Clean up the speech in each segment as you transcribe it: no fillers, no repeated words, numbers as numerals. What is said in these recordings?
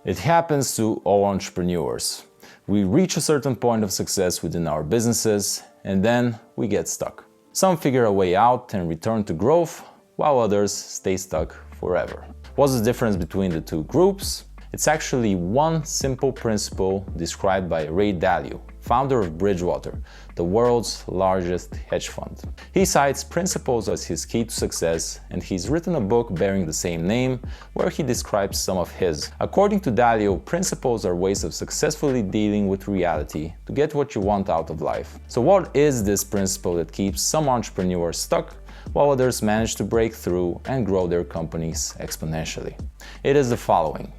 It happens to all entrepreneurs. We reach a certain point of success within our businesses, and then we get stuck. Some figure a way out and return to growth, while others stay stuck forever. What's the difference between the two groups? It's actually one simple principle described by Ray Dalio, founder of Bridgewater, the world's largest hedge fund. He cites principles as his key to success, and he's written a book bearing the same name where he describes some of his. According to Dalio, principles are ways of successfully dealing with reality to get what you want out of life. So what is this principle that keeps some entrepreneurs stuck while others manage to break through and grow their companies exponentially? It is the following.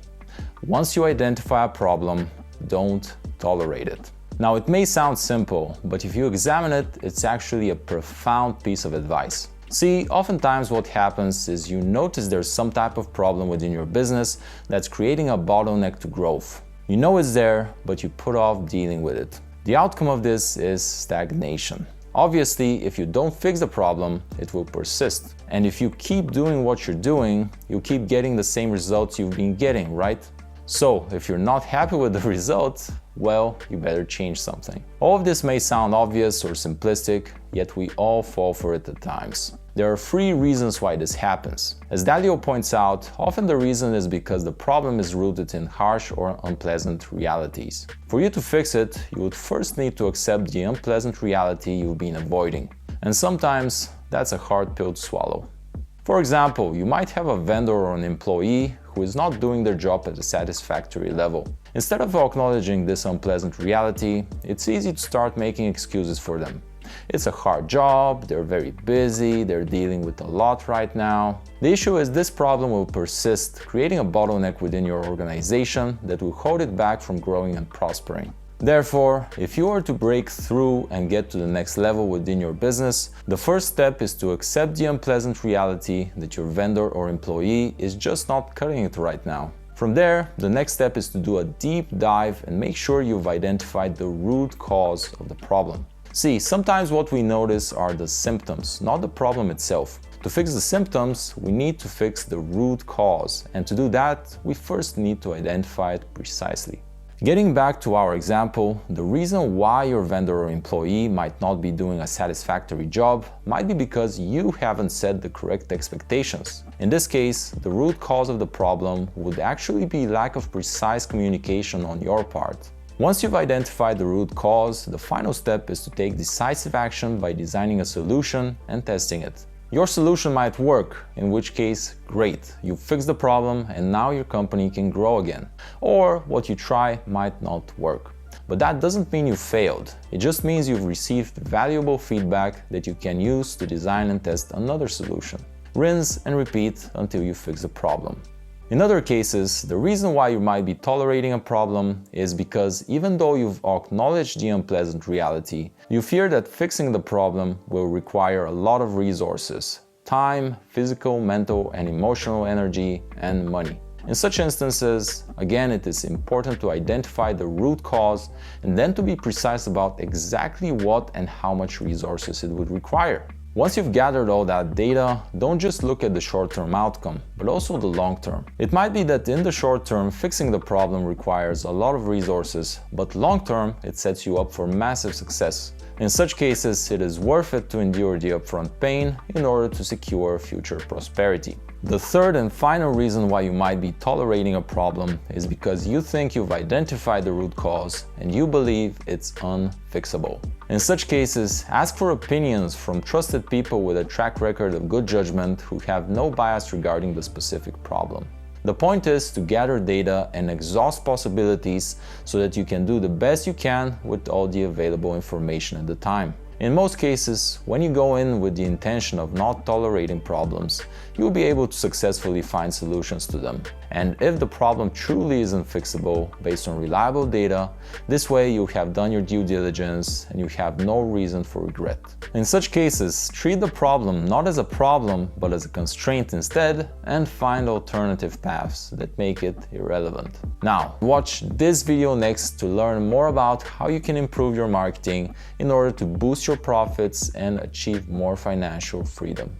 Once you identify a problem, don't tolerate it. Now, it may sound simple, but if you examine it, it's actually a profound piece of advice. See, oftentimes what happens is you notice there's some type of problem within your business that's creating a bottleneck to growth. You know it's there, but you put off dealing with it. The outcome of this is stagnation. Obviously, if you don't fix the problem, it will persist. And if you keep doing what you're doing, you'll keep getting the same results you've been getting, right? So, if you're not happy with the results, well, you better change something. All of this may sound obvious or simplistic, yet we all fall for it at times. There are 3 reasons why this happens. As Dalio points out, often the reason is because the problem is rooted in harsh or unpleasant realities. For you to fix it, you would first need to accept the unpleasant reality you've been avoiding. And sometimes that's a hard pill to swallow. For example, you might have a vendor or an employee who is not doing their job at a satisfactory level. Instead of acknowledging this unpleasant reality, it's easy to start making excuses for them. It's a hard job, they're very busy, they're dealing with a lot right now. The issue is this problem will persist, creating a bottleneck within your organization that will hold it back from growing and prospering. Therefore, if you are to break through and get to the next level within your business, the first step is to accept the unpleasant reality that your vendor or employee is just not cutting it right now. From there, the next step is to do a deep dive and make sure you've identified the root cause of the problem. See, sometimes what we notice are the symptoms, not the problem itself. To fix the symptoms, we need to fix the root cause, and to do that, we first need to identify it precisely. Getting back to our example, the reason why your vendor or employee might not be doing a satisfactory job might be because you haven't set the correct expectations. In this case, the root cause of the problem would actually be lack of precise communication on your part. Once you've identified the root cause, the final step is to take decisive action by designing a solution and testing it. Your solution might work, in which case, great, you fixed the problem and now your company can grow again. Or what you try might not work. But that doesn't mean you failed. It just means you've received valuable feedback that you can use to design and test another solution. Rinse and repeat until you fix the problem. In other cases, the reason why you might be tolerating a problem is because even though you've acknowledged the unpleasant reality, you fear that fixing the problem will require a lot of resources: time, physical, mental, and emotional energy, and money. In such instances, again, it is important to identify the root cause and then to be precise about exactly what and how much resources it would require. Once you've gathered all that data, don't just look at the short-term outcome, but also the long-term. It might be that in the short term, fixing the problem requires a lot of resources, but long-term, it sets you up for massive success. In such cases, it is worth it to endure the upfront pain in order to secure future prosperity. The third and final reason why you might be tolerating a problem is because you think you've identified the root cause and you believe it's unfixable. In such cases, ask for opinions from trusted people with a track record of good judgment who have no bias regarding the specific problem. The point is to gather data and exhaust possibilities so that you can do the best you can with all the available information at the time. In most cases, when you go in with the intention of not tolerating problems, you'll be able to successfully find solutions to them. And if the problem truly isn't fixable based on reliable data, this way you have done your due diligence and you have no reason for regret. In such cases, treat the problem not as a problem but as a constraint instead, and find alternative paths that make it irrelevant. Now, watch this video next to learn more about how you can improve your marketing in order to boost your profits and achieve more financial freedom.